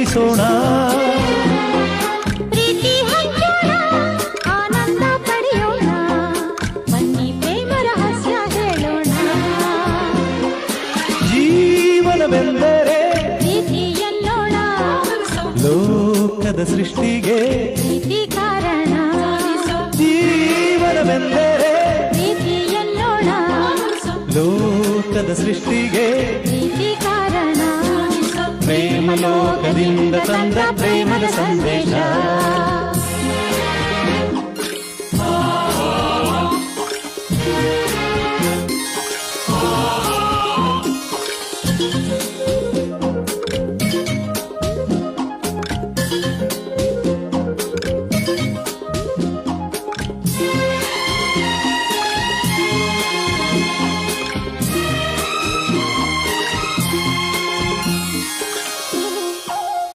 ತಿಳಿಸೋಣ. ಪ್ರೀತಿ ಹಂಚೋಣ, ಆನಂದ ಪಡೆಯೋಣ, ಬನ್ನಿ ಪ್ರೇಮ ರಹಸ್ಯ ಹೇಳೋಣ. ಜೀವನವೆಂದರೆ ಪ್ರೀತಿ ಎನ್ನೋಣ, ಲೋಕದ ಸೃಷ್ಟಿಗೆ ಪ್ರೀತಿ ಕಾರಣ. ಜೀವನವೆಂದರೆ ಪ್ರೀತಿ ಎನ್ನೋಣ, ಲೋಕದ ಸೃಷ್ಟಿಗೆ ಪ್ರೀತಿ ಕಾರಣ. ಪ್ರೇಮ ಲೋಕದಿಂದ ತಂದ ಪ್ರೇಮದ ಸಂದೇಶ.